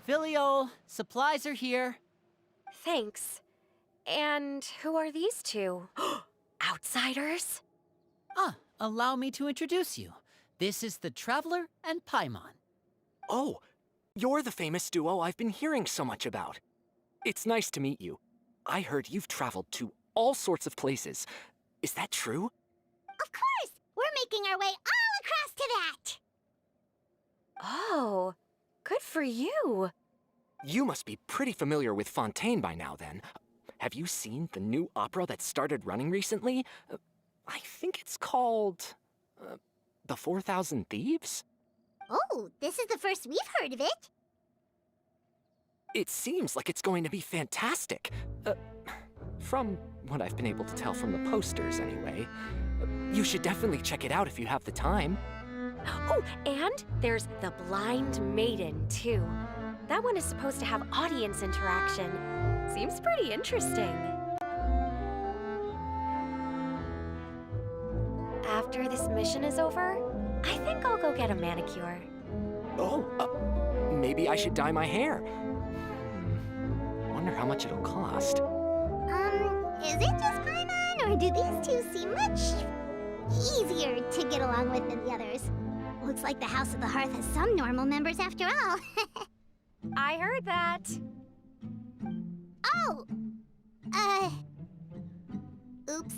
Filiol, supplies are here. Thanks. And who are these two? Outsiders? Allow me to introduce you. This is the Traveler and Paimon. Oh, you're the famous duo I've been hearing so much about. It's nice to meet you. I heard you've traveled to all sorts of places. Is that true? Of course! We're making our way all across to that! Oh, good for you. You must be pretty familiar with Fontaine by now, then. Have you seen the new opera that started running recently? I think it's called... The 4,000 Thieves? Oh, this is the first we've heard of it. It seems like it's going to be fantastic. From what I've been able to tell from the posters, anyway. You should definitely check it out if you have the time. Oh, and there's The Blind Maiden, too. That one is supposed to have audience interaction. Seems pretty interesting. After this mission is over, I think I'll go get a manicure. Oh, maybe I should dye my hair. Wonder how much it'll cost. Is it just Paimon, or do these two seem much easier to get along with than the others? Looks like the House of the Hearth has some normal members after all. I heard that. Oh! Oops.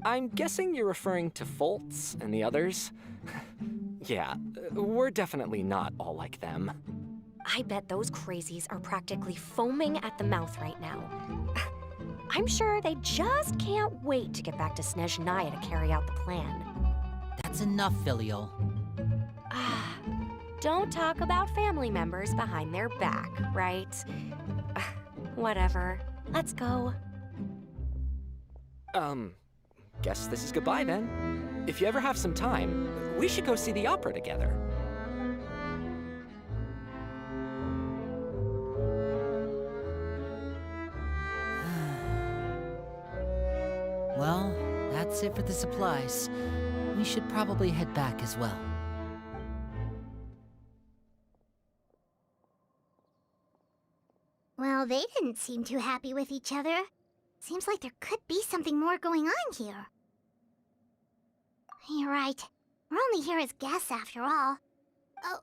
I'm guessing you're referring to Foltz and the others? Yeah, we're definitely not all like them. I bet those crazies are practically foaming at the mouth right now. I'm sure they just can't wait to get back to Snezhnaya to carry out the plan. That's enough, Filiol. Don't talk about family members behind their back, right? Whatever. Let's go. Guess this is goodbye then. If you ever have some time, we should go see the opera together. Well, that's it for the supplies. We should probably head back as well. Well, they didn't seem too happy with each other. Seems like there could be something more going on here. You're right. We're only here as guests after all. Oh,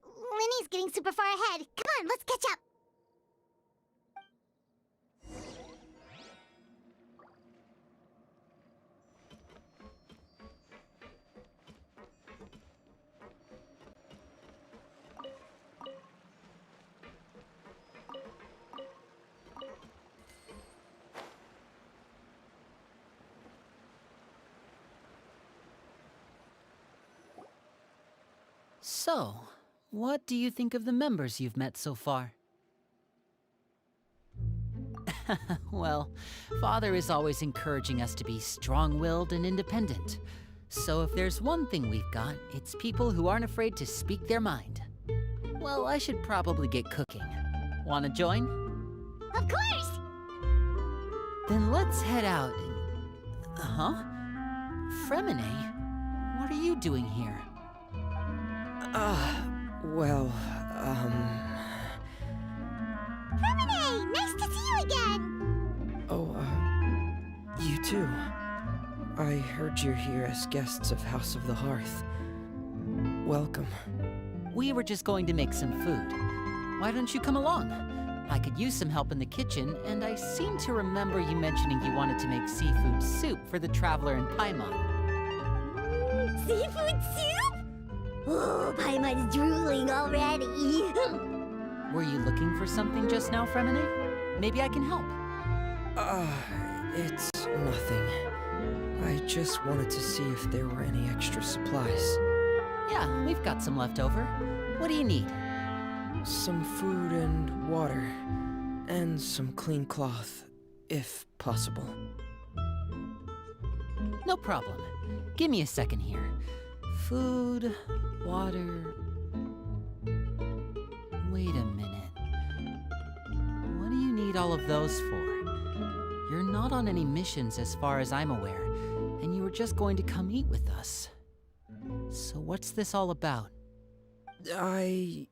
Linny's getting super far ahead. Come on, let's catch up. So, what do you think of the members you've met so far? Well, Father is always encouraging us to be strong-willed and independent. So if there's one thing we've got, it's people who aren't afraid to speak their mind. Well, I should probably get cooking. Wanna join? Of course! Then let's head out and... Fremine? What are you doing here? Fremine! Nice to see you again! You too. I heard you're here as guests of House of the Hearth. Welcome. We were just going to make some food. Why don't you come along? I could use some help in the kitchen, and I seem to remember you mentioning you wanted to make seafood soup for the Traveler and Paimon. Seafood soup? Oh, Paimon's drooling already. Were you looking for something just now, Fremine? Maybe I can help. It's nothing. I just wanted to see if there were any extra supplies. Yeah, we've got some left over. What do you need? Some food and water. And some clean cloth, if possible. No problem. Give me a second here. Food, water... Wait a minute. What do you need all of those for? You're not on any missions as far as I'm aware, and you were just going to come eat with us. So what's this all about? I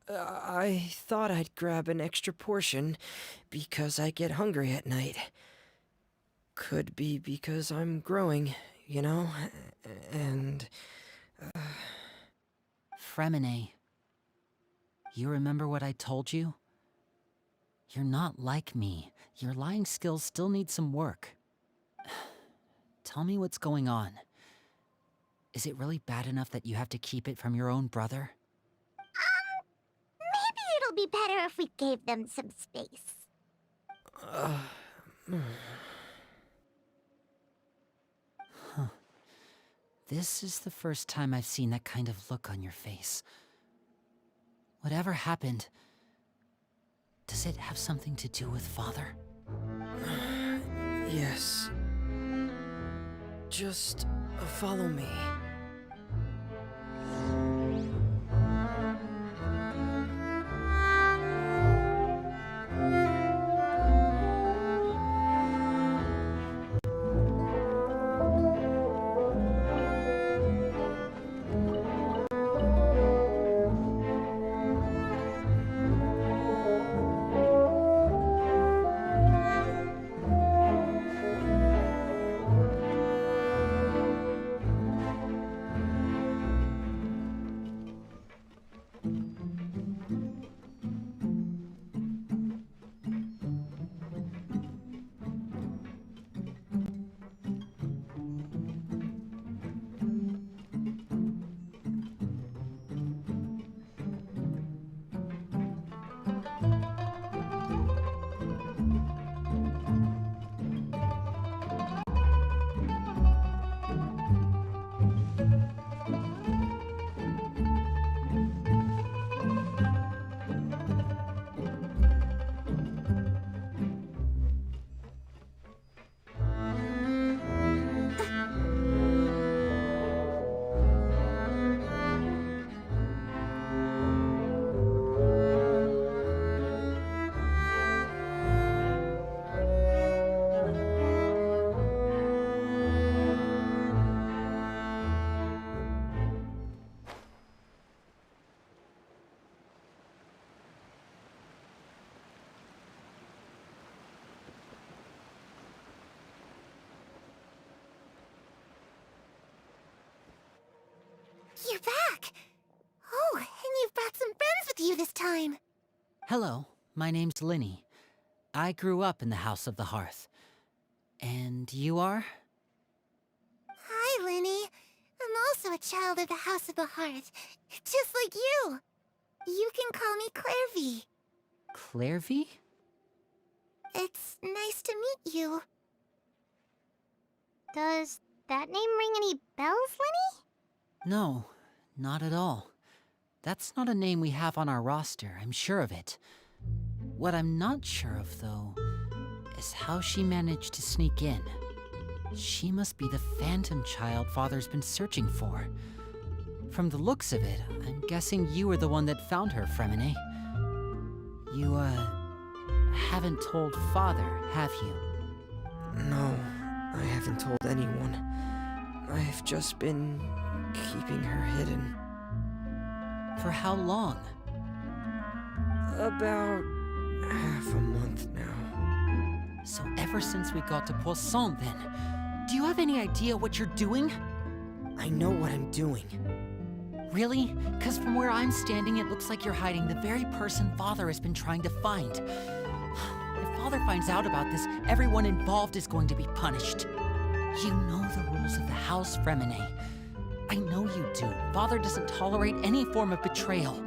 I thought I'd grab an extra portion because I get hungry at night. Could be because I'm growing, you know? And... Fremine, you remember what I told you? You're not like me. Your lying skills still need some work. Tell me what's going on. Is it really bad enough that you have to keep it from your own brother? Maybe it'll be better if we gave them some space. This is the first time I've seen that kind of look on your face. Whatever happened, does it have something to do with Father? Yes. Just follow me. You're back! Oh, and you've brought some friends with you this time. Hello, my name's Lyney. I grew up in the House of the Hearth. And you are? Hi, Lyney. I'm also a child of the House of the Hearth, just like you. You can call me Clairvy. Clairvy? It's nice to meet you. Does that name ring any bells, Lyney? No, not at all. That's not a name we have on our roster, I'm sure of it. What I'm not sure of, though, is how she managed to sneak in. She must be the phantom child Father's been searching for. From the looks of it, I'm guessing you were the one that found her, Fremine. You, haven't told Father, have you? No, I haven't told anyone. I've just been keeping her hidden. For how long? About half a month now. So ever since we got to Poisson, then. Do you have any idea what you're doing? I know what I'm doing. Really? Because from where I'm standing, it looks like you're hiding the very person Father has been trying to find. If Father finds out about this, everyone involved is going to be punished. You know the rules of the house, Fremine. I know you do. Father doesn't tolerate any form of betrayal.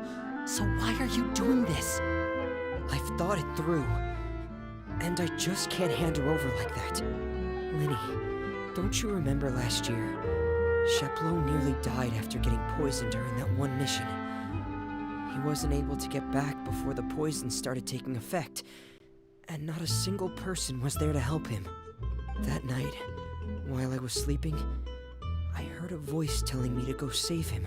So why are you doing this? I've thought it through. And I just can't hand her over like that. Lyney, don't you remember last year? Chaplot nearly died after getting poisoned during that one mission. He wasn't able to get back before the poison started taking effect, and not a single person was there to help him. That night, while I was sleeping, I heard a voice telling me to go save him.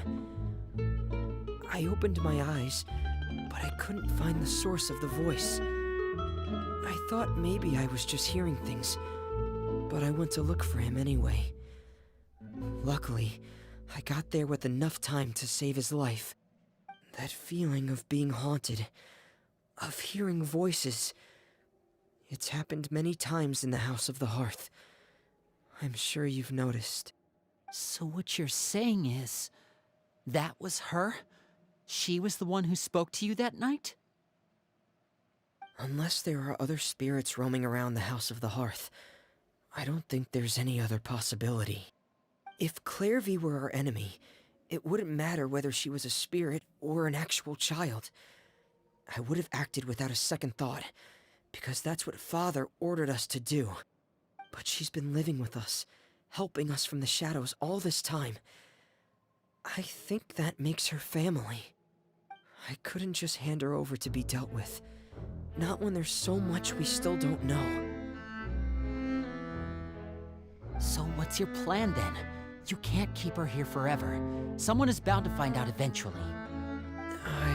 I opened my eyes, but I couldn't find the source of the voice. I thought maybe I was just hearing things, but I went to look for him anyway. Luckily, I got there with enough time to save his life. That feeling of being haunted, of hearing voices. It's happened many times in the House of the Hearth. I'm sure you've noticed. So what you're saying is, that was her? She was the one who spoke to you that night? Unless there are other spirits roaming around the House of the Hearth, I don't think there's any other possibility. If Clairvy were our enemy, it wouldn't matter whether she was a spirit or an actual child. I would have acted without a second thought, because that's what Father ordered us to do. But she's been living with us, helping us from the shadows all this time. I think that makes her family. I couldn't just hand her over to be dealt with. Not when there's so much we still don't know. So what's your plan then? You can't keep her here forever. Someone is bound to find out eventually. I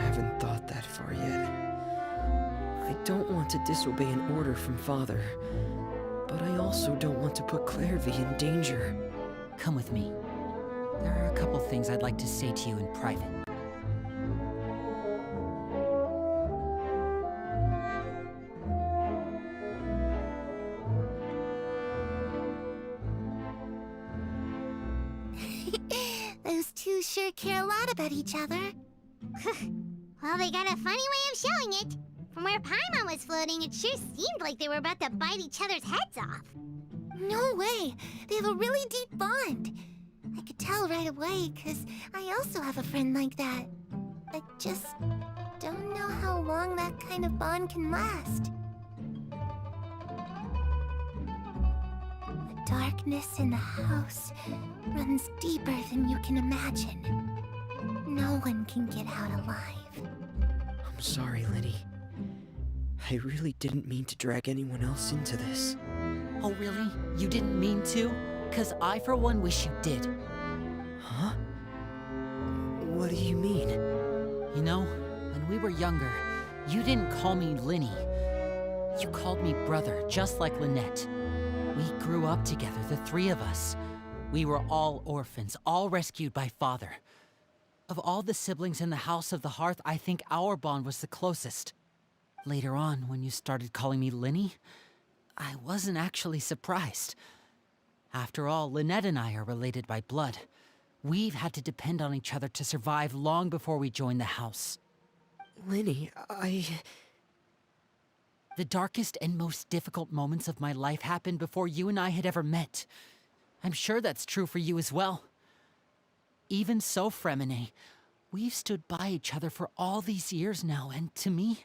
haven't thought that far yet. I don't want to disobey an order from Father, but I also don't want to put Clairvy in danger. Come with me. There are a couple things I'd like to say to you in private. Those two sure care a lot about each other. Well, they got a funny way of showing it. From where Paimon was floating, it sure seemed like they were about to bite each other's heads off. No way! They have a really deep bond. I could tell right away, because I also have a friend like that. I just don't know how long that kind of bond can last. The darkness in the house runs deeper than you can imagine. No one can get out alive. I'm sorry, Lenny. I really didn't mean to drag anyone else into this. Oh really? You didn't mean to? 'Cause I for one wish you did. Huh? What do you mean? You know, when we were younger, you didn't call me Linny. You called me brother, just like Lynette. We grew up together, the three of us. We were all orphans, all rescued by Father. Of all the siblings in the House of the Hearth, I think our bond was the closest. Later on, when you started calling me Linny, I wasn't actually surprised. After all, Lynette and I are related by blood. We've had to depend on each other to survive long before we joined the house. Lenny, The darkest and most difficult moments of my life happened before you and I had ever met. I'm sure that's true for you as well. Even so, Fremine, we've stood by each other for all these years now, and to me,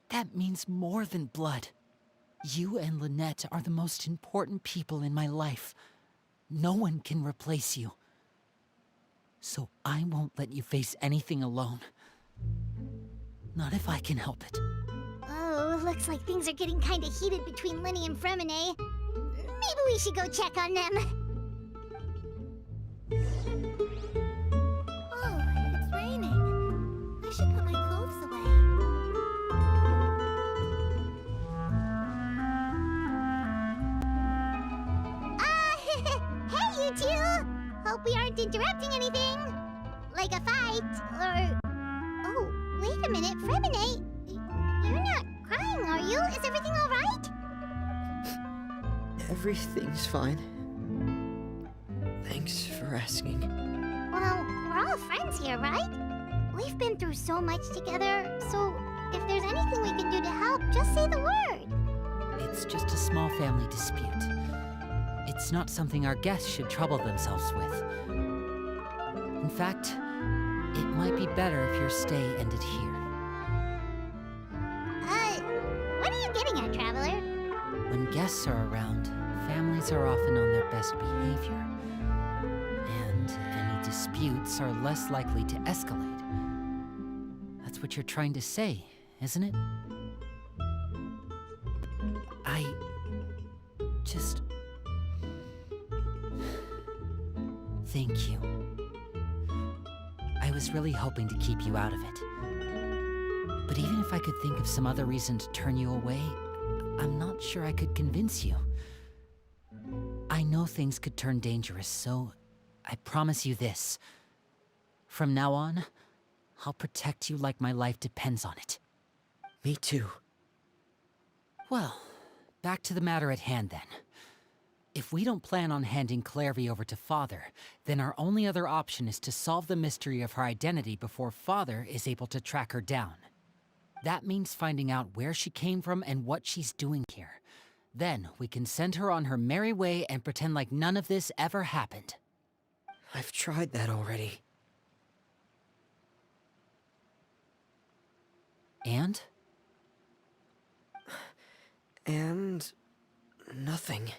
that means more than blood. You and Lynette are the most important people in my life. No one can replace you. So I won't let you face anything alone. Not if I can help it. Oh, looks like things are getting kinda heated between Linny and Fremine. Maybe we should go check on them. Oh, it's raining. I should put my clothes away. Hey, you two! Hope we aren't interrupting anything. Like a fight, or... Oh, wait a minute, Fremine. You're not crying, are you? Is everything all right? everything's fine. Thanks for asking. Well, we're all friends here, right? We've been through so much together, so if there's anything we can do to help, just say the word. It's just a small family dispute. It's not something our guests should trouble themselves with. In fact, it might be better if your stay ended here. What are you getting at, Traveler? When guests are around, families are often on their best behavior. And any disputes are less likely to escalate. That's what you're trying to say, isn't it? I just... Thank you. I was really hoping to keep you out of it. But even if I could think of some other reason to turn you away, I'm not sure I could convince you. I know things could turn dangerous, so I promise you this. From now on, I'll protect you like my life depends on it. Me too. Well, back to the matter at hand then. If we don't plan on handing Clairvy over to Father, then our only other option is to solve the mystery of her identity before Father is able to track her down. That means finding out where she came from and what she's doing here. Then we can send her on her merry way and pretend like none of this ever happened. I've tried that already. And? And... nothing.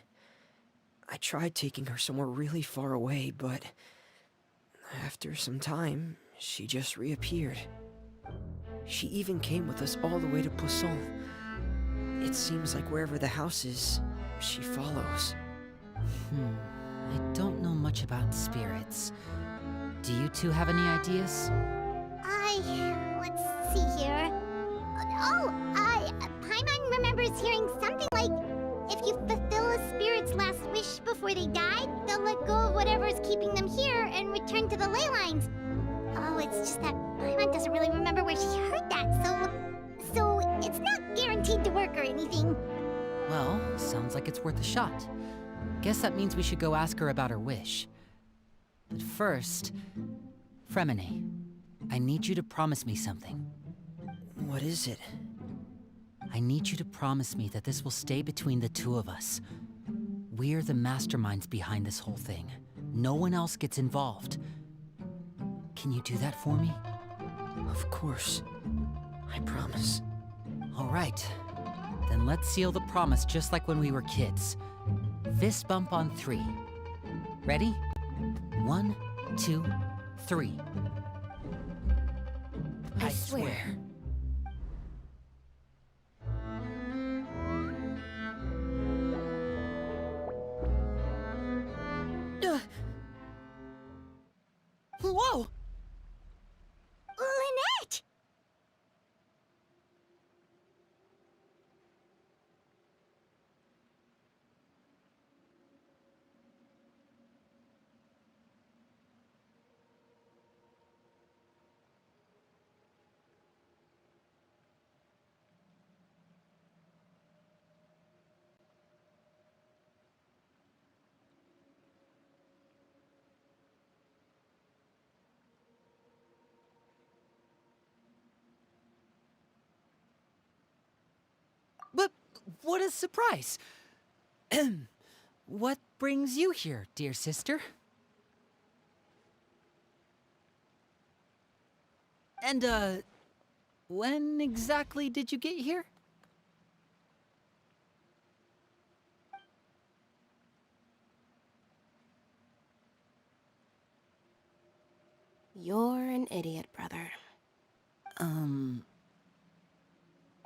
I tried taking her somewhere really far away, but... after some time, she just reappeared. She even came with us all the way to Poisson. It seems like wherever the house is, she follows. I don't know much about spirits. Do you two have any ideas? Let's see here. Paimon remembers hearing something like, if you fulfill a spirit's last wish before they die, they'll let go of whatever's keeping them here and return to the ley lines. Oh, it's just that Paimon doesn't really remember where she heard that, so it's not guaranteed to work or anything. Well, sounds like it's worth a shot. Guess that means we should go ask her about her wish. But first, Fremine, I need you to promise me something. What is it? I need you to promise me that this will stay between the two of us. We're the masterminds behind this whole thing. No one else gets involved. Can you do that for me? Of course. I promise. All right. Then let's seal the promise just like when we were kids. Fist bump on 3. Ready? 1, 2, 3. I swear. Whoa! Lynette! But what a surprise! What brings you here, dear sister? And, when exactly did you get here? You're an idiot, brother.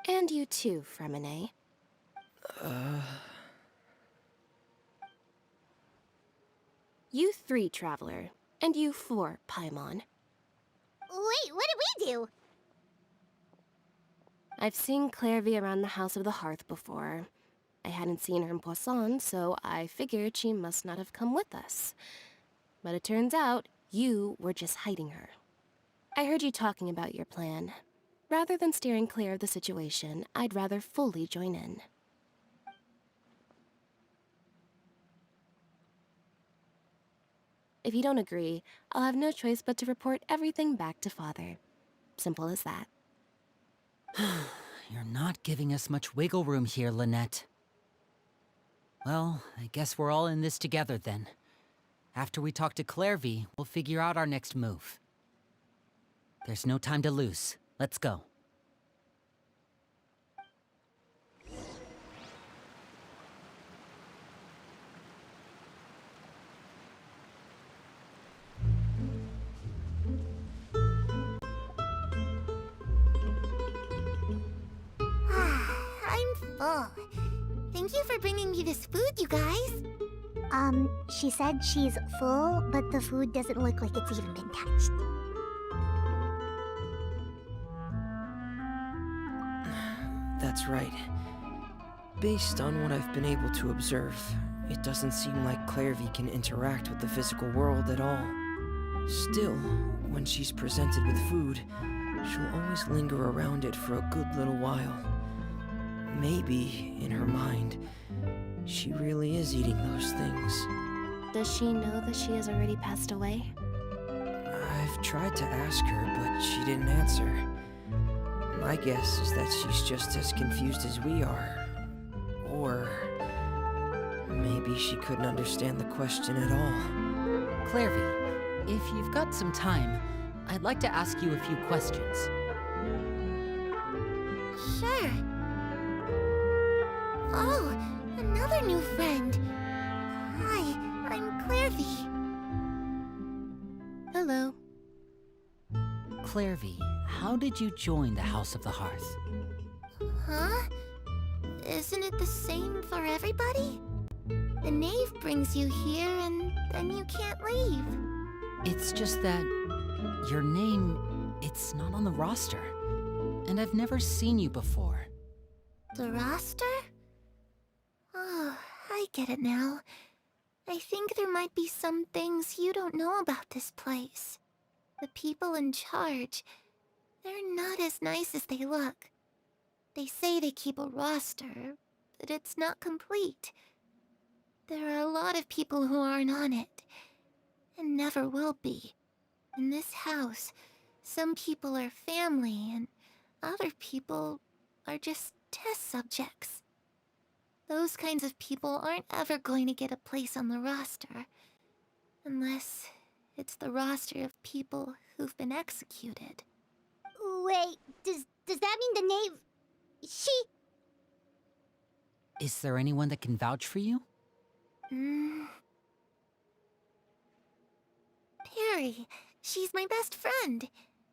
And you too, Fremine. You 3, Traveler. And you 4, Paimon. Wait, what did we do? I've seen Clairvy around the House of the Hearth before. I hadn't seen her in Poisson, so I figured she must not have come with us. But it turns out, you were just hiding her. I heard you talking about your plan. Rather than steering clear of the situation, I'd rather fully join in. If you don't agree, I'll have no choice but to report everything back to Father. Simple as that. You're not giving us much wiggle room here, Lynette. Well, I guess we're all in this together then. After we talk to Clairvy, we'll figure out our next move. There's no time to lose. Let's go. I'm full. Thank you for bringing me this food, you guys. She said she's full, but the food doesn't look like it's even been touched. That's right. Based on what I've been able to observe, it doesn't seem like Clairvy can interact with the physical world at all. Still, when she's presented with food, she'll always linger around it for a good little while. Maybe, in her mind, she really is eating those things. Does she know that she has already passed away? I've tried to ask her, but she didn't answer. My guess is that she's just as confused as we are. Or maybe she couldn't understand the question at all. Clairvy, if you've got some time, I'd like to ask you a few questions. Sure. Oh, another new friend. Hi, I'm Clairvy. Hello. Clairvy, how did you join the House of the Hearth? Huh? Isn't it the same for everybody? The knave brings you here and then you can't leave. It's just that your name, it's not on the roster. And I've never seen you before. The roster? Oh, I get it now. I think there might be some things you don't know about this place. The people in charge, they're not as nice as they look. They say they keep a roster, but it's not complete. There are a lot of people who aren't on it, and never will be. In this house, some people are family, and other people are just test subjects. Those kinds of people aren't ever going to get a place on the roster, unless it's the roster of people who've been executed. Wait, does that mean the knave... She... Is there anyone that can vouch for you? Perry, she's my best friend.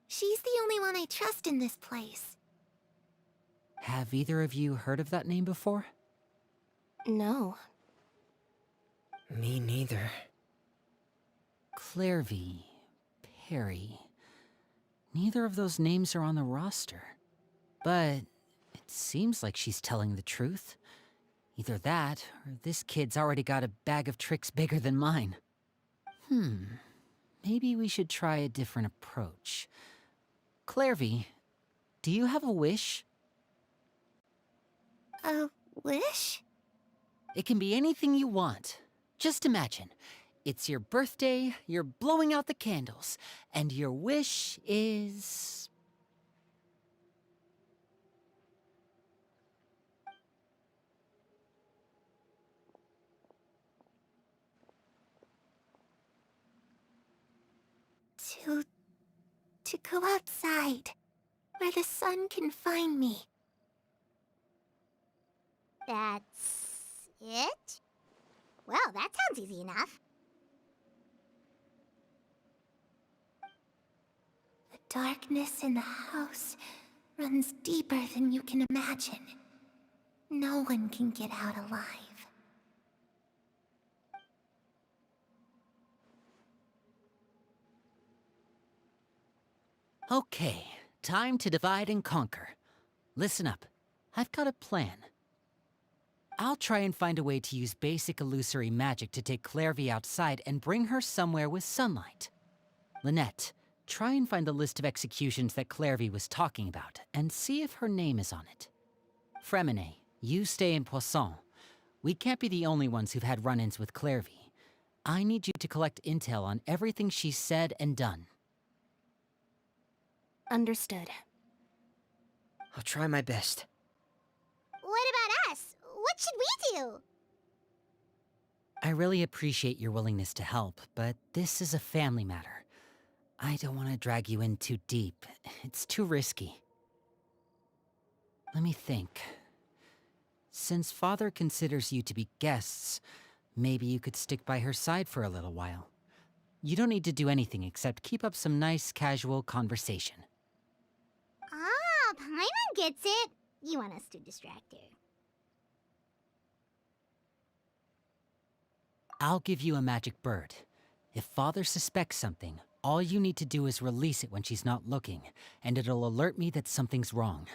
She's the only one I trust in this place. Have either of you heard of that name before? No. Me neither. Clairvy, Perry. Neither of those names are on the roster. But it seems like she's telling the truth. Either that, or this kid's already got a bag of tricks bigger than mine. Maybe we should try a different approach. Clairvy, do you have a wish? A wish? It can be anything you want. Just imagine. It's your birthday, you're blowing out the candles, and your wish is... To go outside, where the sun can find me. That's... it? Well, that sounds easy enough. The darkness in the house runs deeper than you can imagine. No one can get out alive. Okay, time to divide and conquer. Listen up, I've got a plan. I'll try and find a way to use basic illusory magic to take Clairvy outside and bring her somewhere with sunlight. Lynette, try and find the list of executions that Clairvy was talking about, and see if her name is on it. Freminet, you stay in Poisson. We can't be the only ones who've had run-ins with Clairvy. I need you to collect intel on everything she's said and done. Understood. I'll try my best. What about us? What should we do? I really appreciate your willingness to help, but this is a family matter. I don't want to drag you in too deep. It's too risky. Let me think. Since Father considers you to be guests, maybe you could stick by her side for a little while. You don't need to do anything except keep up some nice, casual conversation. Ah, Paimon gets it. You want us to distract her. I'll give you a magic bird. If Father suspects something, all you need to do is release it when she's not looking, and it'll alert me that something's wrong.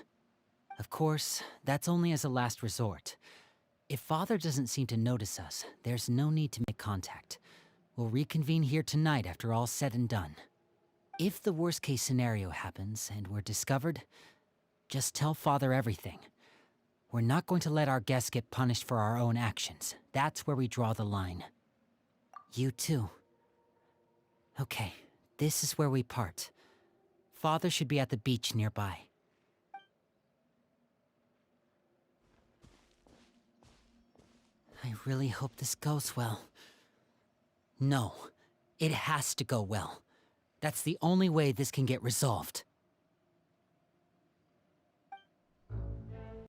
Of course, that's only as a last resort. If Father doesn't seem to notice us, there's no need to make contact. We'll reconvene here tonight after all's said and done. If the worst case scenario happens and we're discovered, just tell Father everything. We're not going to let our guests get punished for our own actions. That's where we draw the line. You too. Okay, this is where we part. Father should be at the beach nearby. I really hope this goes well. No, it has to go well. That's the only way this can get resolved.